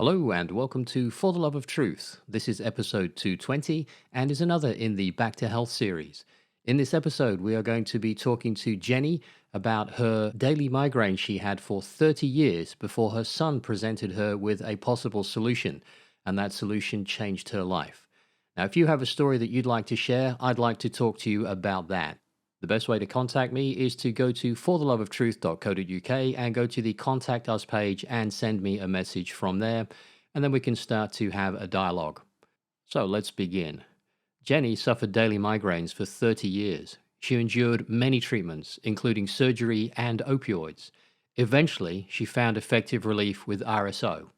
Hello and welcome to For the Love of Truth. This is episode 220 and is another in the Back to Health series. In this episode, we are going to be talking to Jenny about her daily migraine she had for 30 years before her son presented her with a possible solution, and that solution changed her life. Now, if you have a story that you'd like to share, I'd like to talk to you about that. The best way to contact me is to go to fortheloveoftruth.co.uk and go to the Contact Us page and send me a message from there, and then we can start to have a dialogue. So let's begin. Jenny suffered daily migraines for 30 years. She endured many treatments, including surgery and opioids. Eventually, she found effective relief with RSO.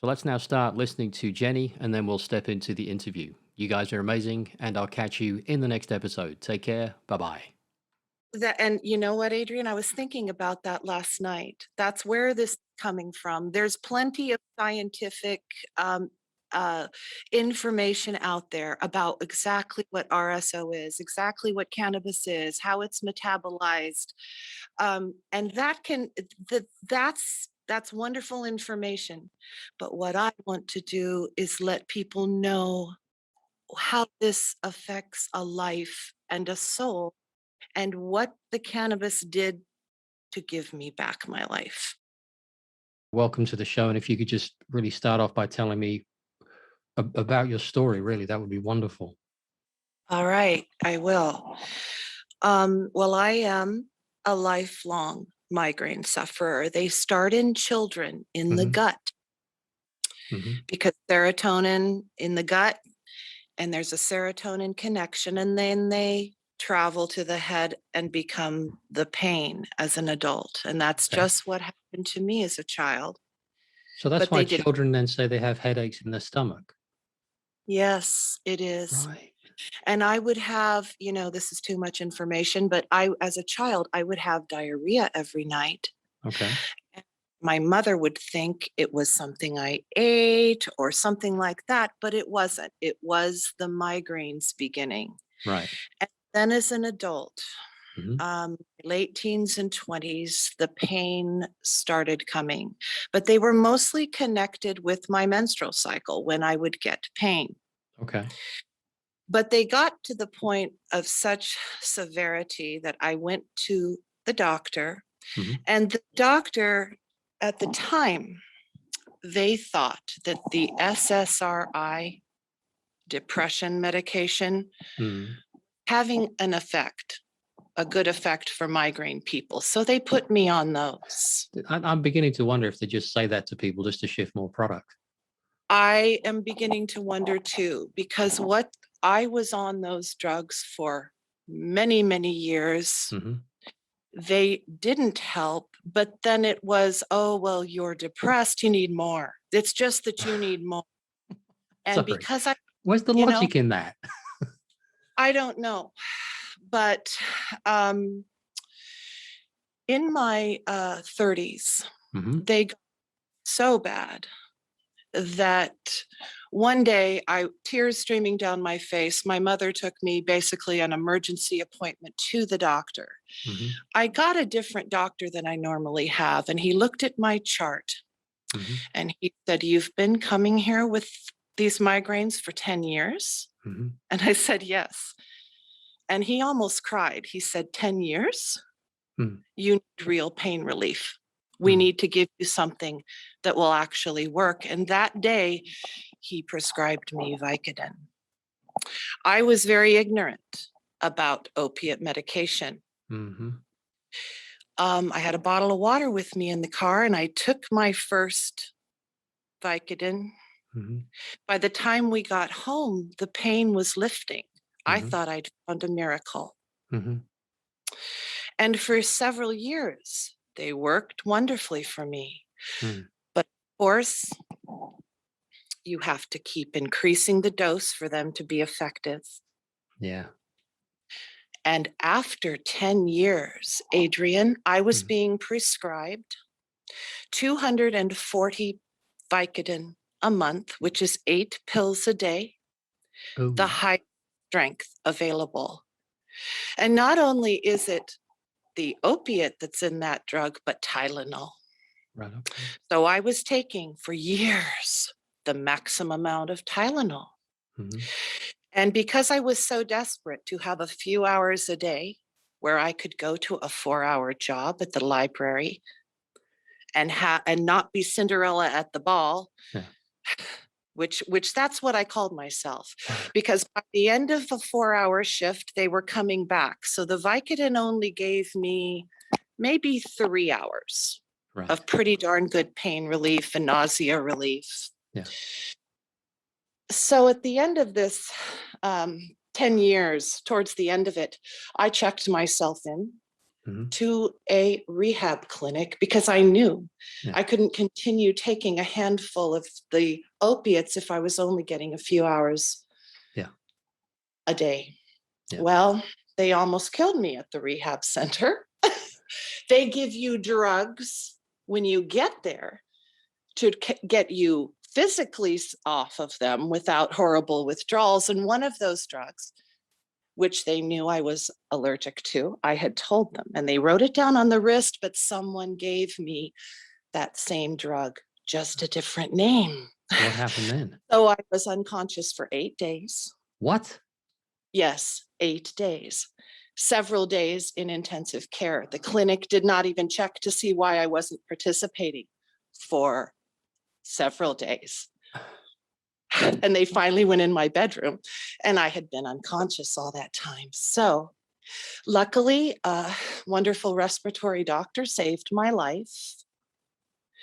So let's now start listening to Jenny, and then we'll step into the interview. You guys are amazing, and I'll catch you in the next episode. Take care. Bye-bye. And you know what, Adrian? I was thinking about that last night. That's where this is coming from. There's plenty of scientific uh, information out there about exactly what RSO is, exactly what cannabis is, how it's metabolized, and that's wonderful information. But what I want to do is let people know how this affects a life and a soul and what the cannabis did to give me back my life. Welcome to the show. And if you could just really start off by telling me about your story, really, that would be wonderful. All right, I will. Well, I am a lifelong migraine sufferer. They start in children in the Hmm. gut Hmm. because serotonin in the gut, and there's a serotonin connection, and then they travel to the head and become the pain as an adult. And that's Okay. just what happened to me as a child. So that's But why they did. children then say they have headaches in their stomach. Yes, it is. Right. And I would have, this is too much information, but as a child, I would have diarrhea every night. Okay. And my mother would think it was something I ate or something like that, but it wasn't. It was the migraines beginning. Right. And then as an adult, Hmm. late teens and 20s, the pain started coming, but they were mostly connected with my menstrual cycle when I would get pain. Okay. But they got to the point of such severity that I went to the doctor, Hmm. and the doctor at the time, they thought that the SSRI depression medication Mm. having an effect, a good effect for migraine people. So they put me on those. I'm beginning to wonder if they just say that to people just to shift more product. I am beginning to wonder too, because what I was on those drugs for many, many years. Hmm. They didn't help, but then it was, "Oh, well, you're depressed, you need more. It's just that you need more." And Sorry. because Where's the you know, logic in that? I don't know, but, um, in my, 30s, Hmm. they got so bad that one day tears streaming down my face, my mother took me basically an emergency appointment to the doctor. Hmm. I got a different doctor than I normally have, and he looked at my chart. Hmm. And he said, "You've been coming here with these migraines for 10 years?" Hmm. And I said, "Yes." And he almost cried. He said, "10 years? Mm. You need real pain relief. We Mm. need to give you something that will actually work." And that day, he prescribed me Vicodin. I was very ignorant about opiate medication. Mhm. I had a bottle of water with me in the car, and I took my first Vicodin. Mhm. By the time we got home, the pain was lifting. I Mhm. thought I'd found a miracle. Mhm. And for several years, they worked wonderfully for me. Mm. But of course, you have to keep increasing the dose for them to be effective. Yeah. And after 10 years, Adrian, I was Mm. being prescribed 240 Vicodin a month, which is 8 pills a day, the Oh. high strength available. And not only is it the opiate that's in that drug, but Tylenol. Right. Okay. So I was taking for years the maximum amount of Tylenol. Hmm. And because I was so desperate to have a few hours a day where I could go to a 4-hour job at the library and not be Cinderella at the ball, Yeah. which that's what I called myself, because by the end of the 4-hour shift, they were coming back. So the Vicodin only gave me maybe 3 hours Right. of pretty darn good pain relief and nausea relief. Yeah. So at the end of this 10 years, towards the end of it, I checked myself in Hmm. to a rehab clinic because I knew Yeah. I couldn't continue taking a handful of the opiates if I was only getting a few hours Yeah. a day. Yeah. Well, they almost killed me at the rehab center. They give you drugs when you get there to get you physically off of them without horrible withdrawals. And one of those drugs, which they knew I was allergic to, I had told them, and they wrote it down on the wrist, but someone gave me that same drug, just a different name. What happened then? So I was unconscious for 8 days. What? Yes, 8 days. Several days in intensive care. The clinic did not even check to see why I wasn't participating for several days. And they finally went in my bedroom, and I had been unconscious all that time. So luckily, a wonderful respiratory doctor saved my life.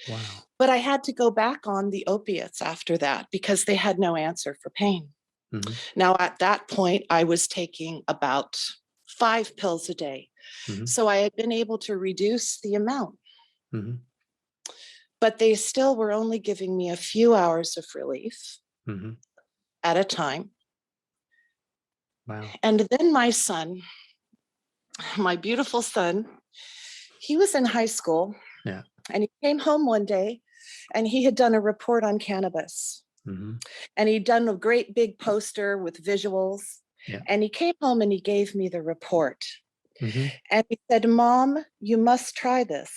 Wow. But I had to go back on the opiates after that because they had no answer for pain. Hmm. Now, at that point, I was taking about 5 pills a day. Hmm. So I had been able to reduce the amount, Hmm. but they still were only giving me a few hours of relief Hmm. at a time. Wow. And then my son, my beautiful son, he was in high school Yeah. and he came home one day and he had done a report on cannabis. Hmm. And he'd done a great big poster with visuals. Yeah. And he came home and he gave me the report. Hmm. And he said, Mom, you must try this.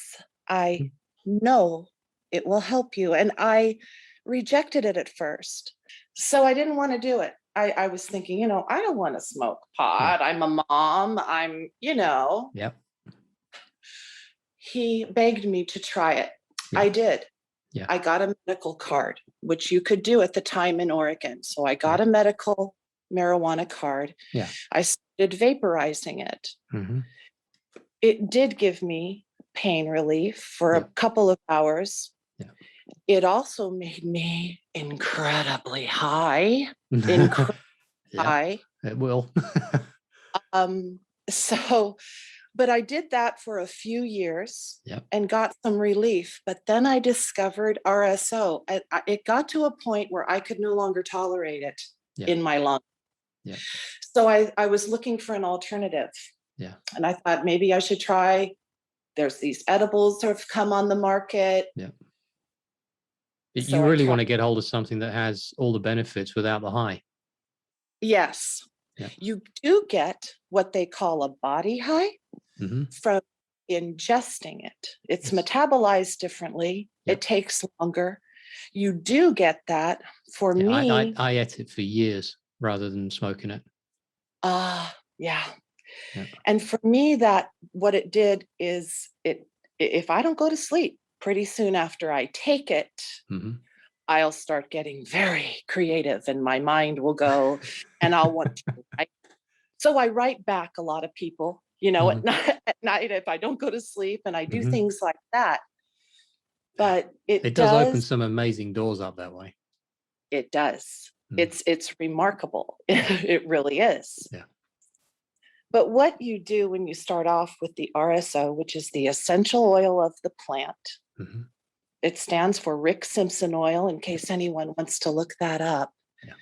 I know it will help you. And I rejected it at first. So I didn't want to do it. I was thinking, I don't want to smoke Yeah. pot. I'm a mom. Yep. He begged me to try it. Yeah. I did. Yeah. I got a medical card, which you could do at the time in Oregon. So I Yeah. got a medical marijuana card. Yeah. I started vaporizing it. Hmm. It did give me pain relief for a Yeah. couple of hours. Yeah. It also made me incredibly high, incredibly Yeah. high. It will. Um, so, but I did that for a few years Yeah. and got some relief. But then I discovered RSO. It got to a point where I could no longer tolerate it Yeah. in my lungs. Yeah. So I was looking for an alternative. Yeah. And I thought maybe I should try. There's these edibles that have come on the market. Yeah. So You I really want tried. to get hold of something that has all the benefits without the high. Yes, Yeah. you do get what they call a body high Hmm. from ingesting it. It's Yes. metabolized differently. Yep. It takes longer. You do get that. For Yeah. me, I ate it for years rather than smoking it. yeah. Yeah. And for me, that what it did is if I don't go to sleep pretty soon after I take it, Hmm. I'll start getting very creative and my mind will go and I'll want to write. So I write back a lot of people, Hmm. at night, if I don't go to sleep and I do Hmm. things like that. But It does open some amazing doors up that way. it does. Mm. It's remarkable. Yeah. It really is. Yeah. But what you do when you start off with the RSO, which is the essential oil of the plant, Hmm. it stands for Rick Simpson Oil, in case anyone wants to look that up. Yeah.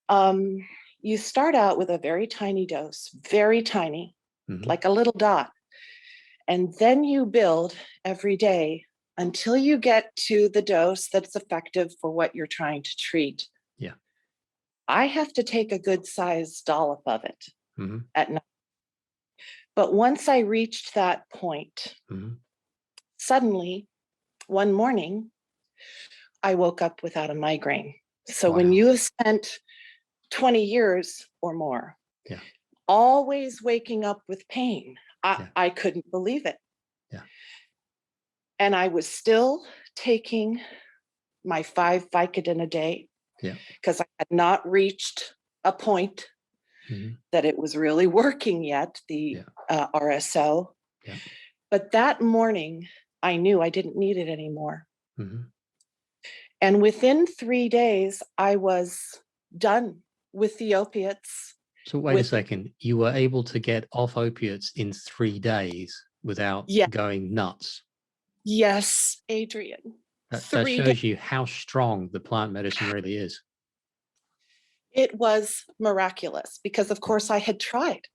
Um, you start out with a very tiny dose, very tiny, Hmm. like a little dot. And then you build every day until you get to the dose that's effective for what you're trying to treat. Yeah. I have to take a good sized dollop of it Hmm. at night. But once I reached that point, Hmm. suddenly one morning, I woke up without a migraine. So when Wow. you have spent 20 years or more Yeah. always waking up with pain, Yeah. I couldn't believe it. Yeah. And I was still taking my 5 Vicodin a day Yeah. because I had not reached a point Hmm. that it was really working yet, the Yeah. RSO. Yeah. But that morning, I knew I didn't need it anymore. Hmm. And within 3 days, I was done with the opiates. So wait a With second. You were able to get off opiates in 3 days without Yeah, going nuts. yes, Adrian. That 3 days. shows you how strong the plant medicine really is. It was miraculous because, of Yeah. course, I had tried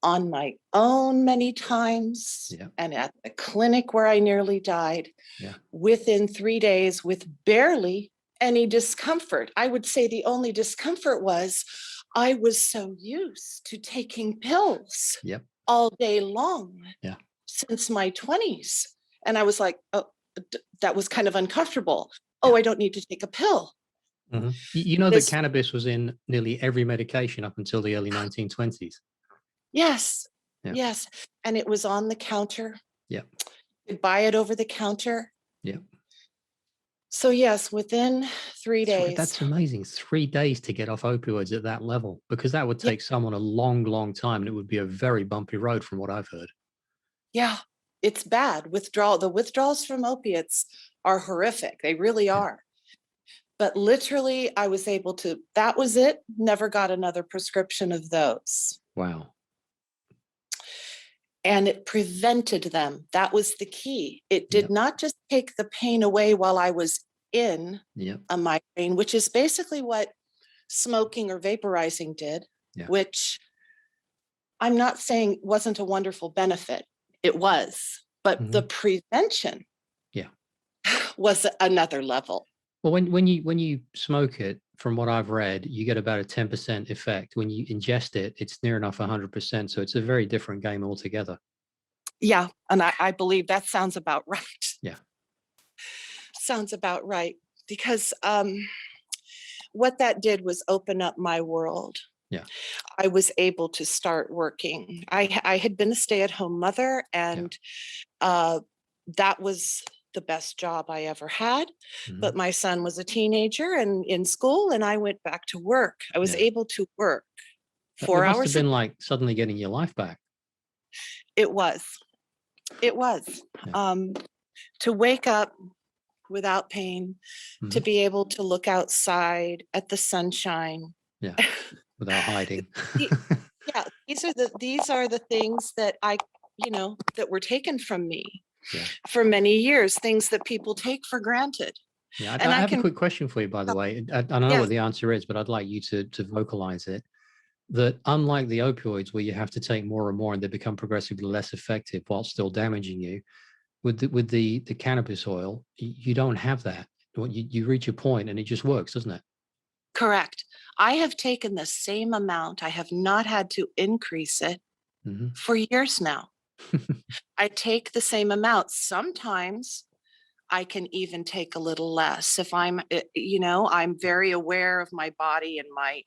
on my own many times Yeah. and at the clinic where I nearly died Yeah. within 3 days with barely any discomfort. I would say the only discomfort was I was so used to taking pills Yep. all day long Yeah. since my 20s. And I was like, oh, that was kind of uncomfortable. Oh, Yeah. I don't need to take a pill. You know that This, cannabis was in nearly every medication up until the early 1920s. yes, Yeah. yes. And it was on the counter. Yeah. You could buy it over the counter. Yeah. So, yes, within 3 days. That's amazing. 3 days to get off opioids at that level, because that would Yeah, take someone a long, long time, and it would be a very bumpy road, from what I've heard. yeah, it's bad. The withdrawals from opiates are horrific. They really Yeah. are. But literally, I was able to, that was it. Never got another prescription of those. Wow. And it prevented them. That was the key. It did Yep. not just take the pain away while I was in Yep. a migraine, which is basically what smoking or vaporizing did, Yeah. which I'm not saying wasn't a wonderful benefit. It was, but the Hmm. prevention Yeah. was another level. Well, when you smoke it, from what I've read, you get about a 10% effect. When you ingest it, it's near enough 100%. So it's a very different game altogether. Yeah, and I believe that sounds about right. Yeah. Sounds about right. Because what that did was open up my world. Yeah. I was able to start working. I had been a stay-at-home mother, Yeah. and that was the best job I ever had. Hmm. But my son was a teenager and in school, and I went back to work. I was Yeah. able to work It four must have hours a been like suddenly getting your life back. It was. It was. Yeah. Um, to wake up without pain, to Hmm. be able to look outside at the sunshine. Yeah. Without hiding. Y- Yeah, these are the things that that were taken from me Yeah. for many years, things that people take for granted. Yeah, And I I have a can, quick question for you, by the oh, way. I don't know yes, what the answer is, but I'd like you to vocalize it. That unlike the opioids, where you have to take more and more, and they become progressively less effective while still damaging you, with the cannabis oil, you don't have that. You reach a point, and it just works, doesn't it? correct. I have taken the same amount. I have not had to increase it Hmm. for years now. I take the same amount. Sometimes I can even take a little less if I'm very aware of my body and my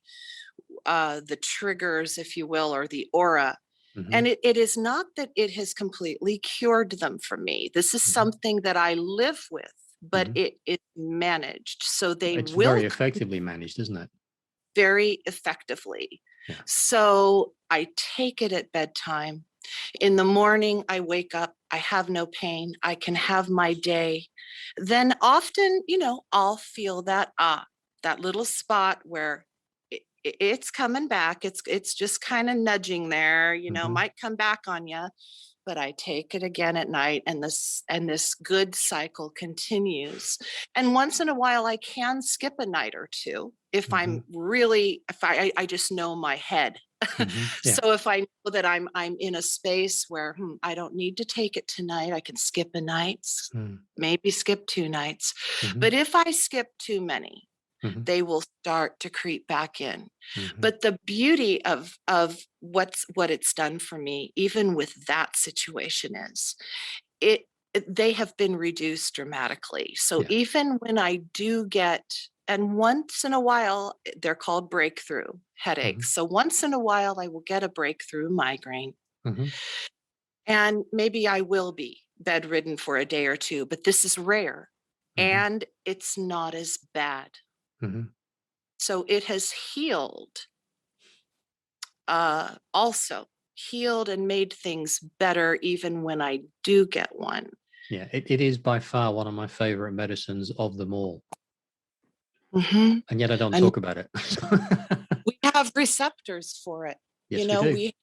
the triggers, if you will, or the aura. Hmm. And it is not that it has completely cured them for me. This is Hmm. something that I live with, but Hmm. it managed. So they It's very will effectively managed, isn't it? very effectively. Yeah. So I take it at bedtime. In the morning, I wake up, I have no pain, I can have my day. Then often, I'll feel that little spot where it's coming back. It's just kind of nudging there, Hmm. might come back on you, but I take it again at night, and this good cycle continues. And once in a while I can skip a night or two Hmm. if I just know my head. Hmm. Yeah. So if I know that I'm in a space where I don't need to take it tonight, I can skip a night, maybe skip 2 nights. Hmm. But if I skip too many, Hmm. they will start to creep back in. Hmm. But the beauty of what it's done for me, even with that situation, is it they have been reduced dramatically. So Yeah. even when I do get, and once in a while, they're called breakthrough Hmm. headaches. So once in a while, I will get a breakthrough migraine, Hmm. and maybe I will be bedridden for a day or two, but this is rare Hmm. and it's not as bad. Hmm. So it has healed, also healed and made things better even when I do get one. Yeah, it is by far one of my favorite medicines of them all, Mhm. and yet I don't And talk about it. we have receptors for it. Yes, we do. We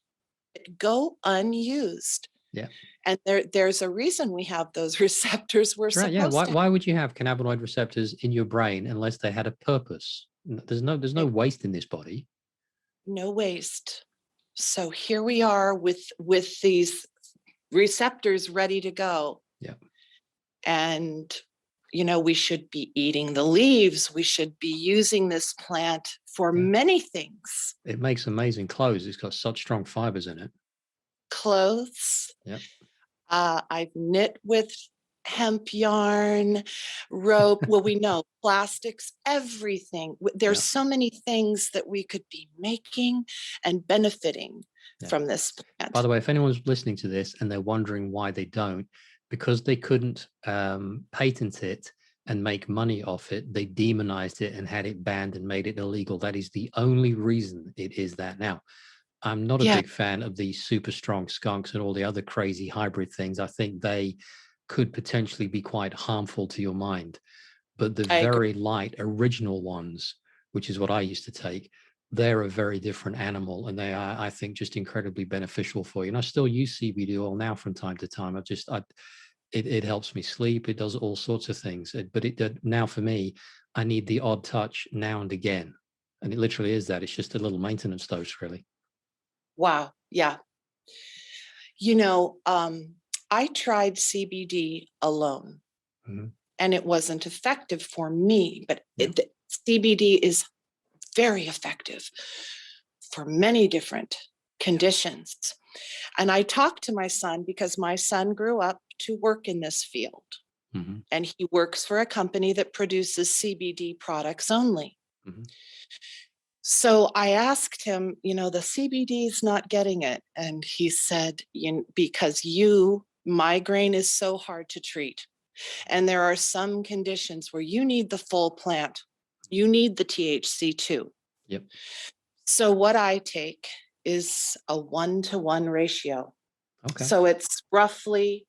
go unused. Yeah, And there's a reason we have those receptors. We're that's right. Yeah, supposed why to have why would you have cannabinoid receptors in your brain unless they had a purpose? There's no waste in this body. no waste. So here we are with these receptors ready to go. Yeah, And we should be eating the leaves. We should be using this plant for yeah. many things. It makes amazing clothes. It's got such strong fibers in it. Clothes. Yeah, I've knit with hemp yarn, rope. Well, we know plastics, everything. yeah, There's so many things that we could be making and benefiting yeah. from this By plant. the way, if anyone's listening to this and they're wondering why they don't, because they couldn't patent it and make money off it, they demonized it and had it banned and made it illegal. That is the only reason it is that now. I'm not a Yeah, big fan of the super strong skunks and all the other crazy hybrid things. I think they could potentially be quite harmful to your mind. But the I agree. very light original ones, which is what I used to take, they're a very different animal, and they are, I think, just incredibly beneficial for you. And I still use CBD oil now from time to time. It helps me sleep. It does all sorts of things. But now for me, I need the odd touch now and again, and it literally is that. It's just a little maintenance dose, really. Wow. Yeah. You know, um, I tried CBD alone Hmm. and it wasn't effective for me, but Yeah. the CBD is very effective for many different conditions. And I talked to my son because my son grew up to work in this field Hmm. and he works for a company that produces CBD products only. Hmm. So I asked him, the CBD is not getting it. And he said, because migraine is so hard to treat. And there are some conditions where you need the full plant. You need the THC too. Yep. So what I take is a 1-to-1 ratio. Okay. So it's roughly,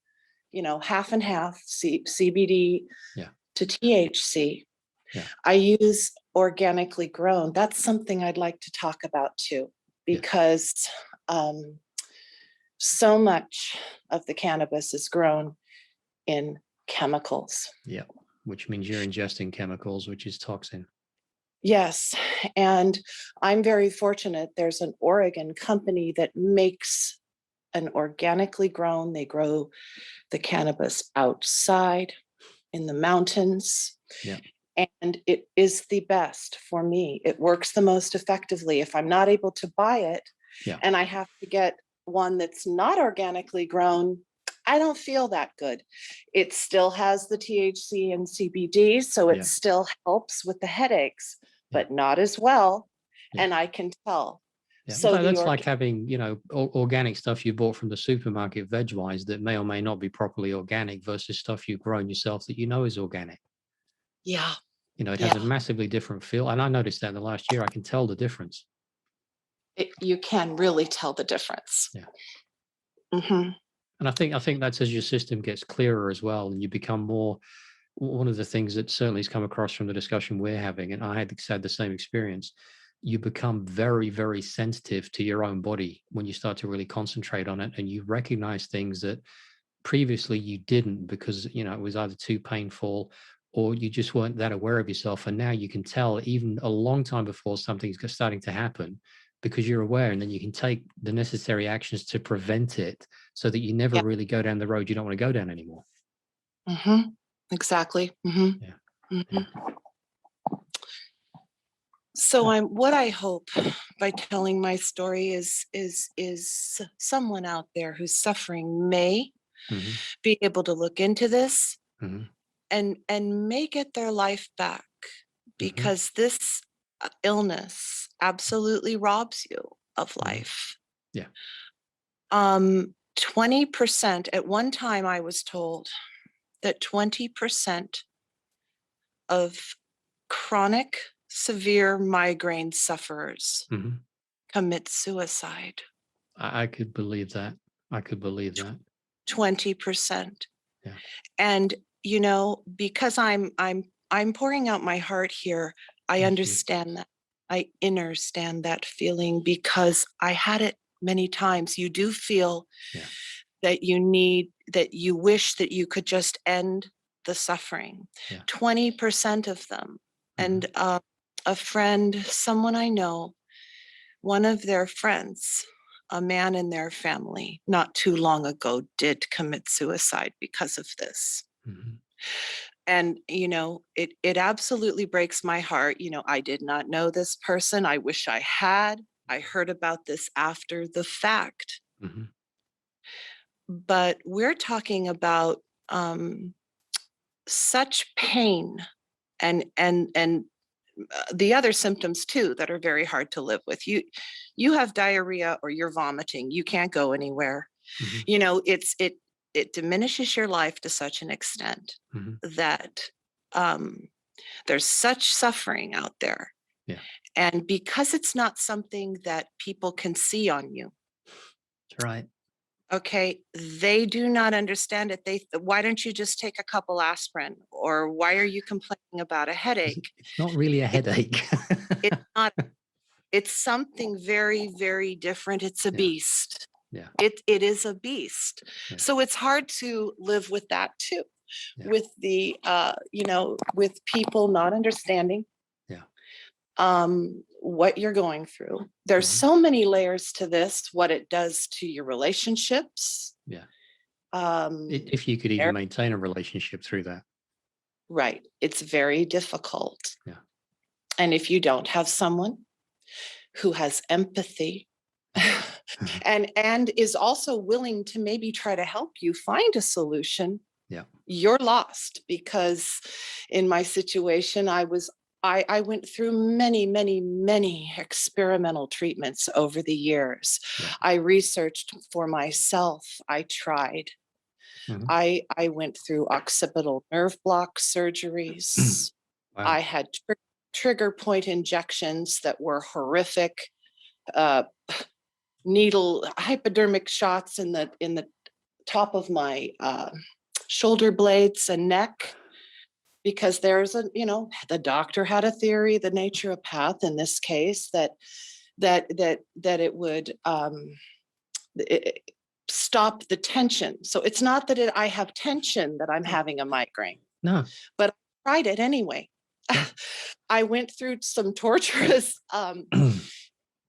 half and half CBD Yeah. to THC. Yeah. I use organically grown. That's something I'd like to talk about too, Yeah. because um, so much of the cannabis is grown in chemicals. Yeah. Which means you're ingesting chemicals, which is toxin. Yes. And I'm very fortunate. There's an Oregon company that makes an organically grown, they grow the cannabis outside in the mountains. Yeah. And it is the best for me. It works the most effectively. If I'm not able to buy it Yeah. and I have to get one that's not organically grown, I don't feel that good. It still has the THC and CBD, so it Yeah. still helps with the headaches, Yeah. but not as well. Yeah. And I can tell. Yeah, well, So the that's like organ, having, organic stuff you bought from the supermarket, veg-wise, that may or may not be properly organic versus stuff you've grown yourself that you know is organic. yeah, It has a yeah, massively different feel, and I noticed that in the last year. I can tell the difference. you can really tell the difference. Yeah, Hmm. and I think that's as your system gets clearer as well, and you become more. One of the things that certainly has come across from the discussion we're having, and I had the same experience. You become very, very sensitive to your own body when you start to really concentrate on it, and you recognize things that previously you didn't because it was either too painful or you just weren't that aware of yourself, and now you can tell even a long time before something's starting to happen because you're aware, and then you can take the necessary actions to prevent it so that you never Yeah. really go down the road you don't want to go down anymore. Hmm. Exactly. Hmm. Yeah. Hmm. Yeah. So Yeah. what I hope by telling my story is someone out there who's suffering may Hmm. be able to look into this Hmm. and make it their life back, Hmm. because this illness absolutely robs you of Hmm. life. Yeah. 20%, at one time I was told that 20% of chronic severe migraine sufferers Hmm. commit suicide. I could believe that. I could believe that. 20%. Yeah. And because I'm pouring out my heart here, I Thank you. understand that. I understand that feeling because I had it many times. You do feel Yeah. that that you wish that you could just end the suffering. Yeah. 20% of them. Hmm. And a friend, someone I know, one of their friends, a man in their family, not too long ago, did commit suicide because of this. Hmm. And it absolutely breaks my heart. I did not know this person. I wish I had. I heard about this after the fact. Hmm. But we're talking about such pain and the other symptoms too that are very hard to live with. You have diarrhea or you're vomiting, you can't go anywhere. Hmm. It diminishes your life to such an extent Hmm. that um, there's such suffering out there. Yeah. And because it's not something that people can see on you, That's right. okay, they do not understand it. Why don't you just take a couple aspirin, or why are you complaining about a headache? It's not really a it, headache. it's not. It's something very, very different. It's a Yeah. beast. Yeah. It is a beast. Yeah. So it's hard to live with that too, Yeah. with with people not understanding Yeah. what you're going through. There's Hmm. so many layers to this, what it does to your relationships. Yeah. Um, If you could even er- maintain a relationship through that. right. It's very difficult. Yeah. And if you don't have someone who has empathy Mhm. and is also willing to maybe try to help you find a solution, Yeah. you're lost. Because in my situation, I went through many, many, many experimental treatments over the years. Yeah. I researched for myself. I tried. Mhm. I went through occipital nerve block surgeries. Wow. I had trigger point injections that were horrific. Uh, Needle hypodermic shots in the top of my shoulder blades and neck, because there's the doctor had a theory, the naturopath in this case, that it would it, stop the tension. So it's not that I have tension that I'm having a migraine, No. but I tried it anyway. Yeah. I went through some torturous,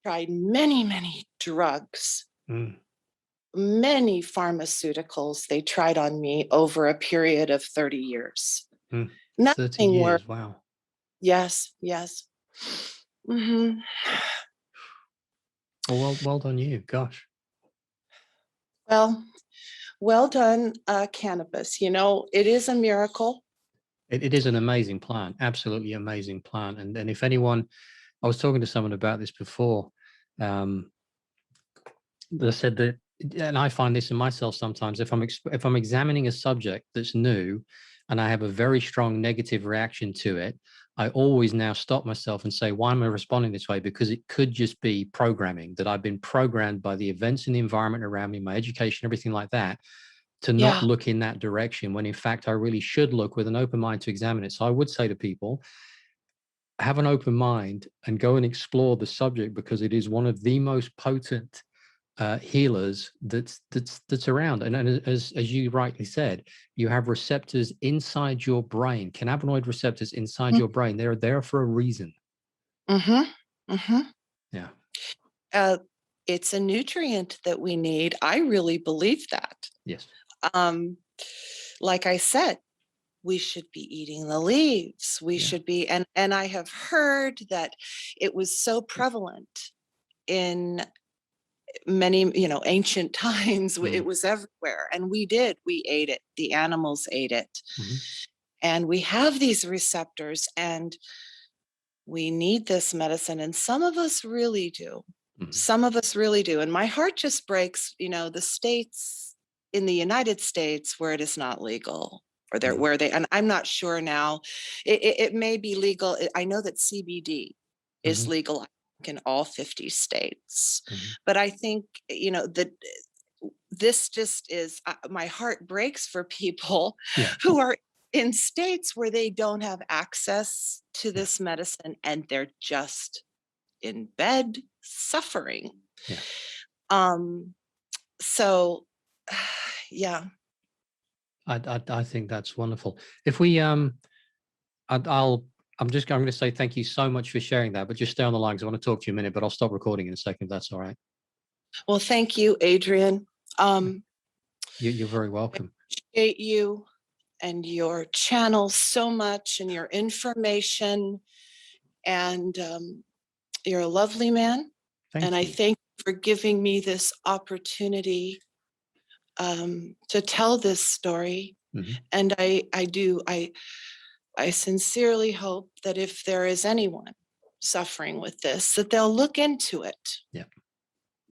tried many, many drugs, Mm. many pharmaceuticals they tried on me over a period of 30 years. Mm. 30 Nothing worked. years. Wow. Yes, yes. Hmm. Well done you. Gosh. Well, well done, cannabis. It is a miracle. It is an amazing plant. Absolutely amazing plant. And if anyone, I was talking to someone about this before. Um, they said that, and I find this in myself sometimes. If I'm examining a subject that's new, and I have a very strong negative reaction to it, I always now stop myself and say, why am I responding this way? Because it could just be programming, that I've been programmed by the events and the environment around me, my education, everything like that, to not Yeah, look in that direction, when in fact I really should look with an open mind to examine it. So I would say to people, have an open mind and go and explore the subject, because it is one of the most potent healers that's around. And as you rightly said, you have receptors inside your brain, cannabinoid receptors inside your brain. They're there for a reason. mm-hmm, mm-hmm. Yeah. Uh, it's a nutrient that we need. I really believe that. Yes. Um, like I said, we should be eating the leaves. We Yeah. should be, and I have heard that it was so prevalent in many, ancient times, Mm. it was everywhere. And we ate it. The animals ate it. Mhm. And we have these receptors and we need this medicine. And some of us really do. Mhm. Some of us really do. And my heart just breaks, the states in the United States where it is not legal or Mm. where they, and I'm not sure now, it may be legal. I know that CBD is Mhm. legal I think, in all 50 states. Mhm. But I think, that this just is, my heart breaks for people Yeah. who are in states where they don't have access to Yeah. this medicine and they're just in bed suffering. Yeah. Um, so yeah. I think that's wonderful. If we I'll I'm going to say thank you so much for sharing that, but just stay on the line because I want to talk to you a minute, but I'll stop recording in a second if that's all right. Well, thank you, Adrian. Um, You're very I welcome. appreciate you and your channel so much and your information. And you're a lovely man. And Thank I you. thank you for giving me this opportunity to tell this story. Mhm. And I sincerely hope that if there is anyone suffering with this, that they'll look into it. Yeah.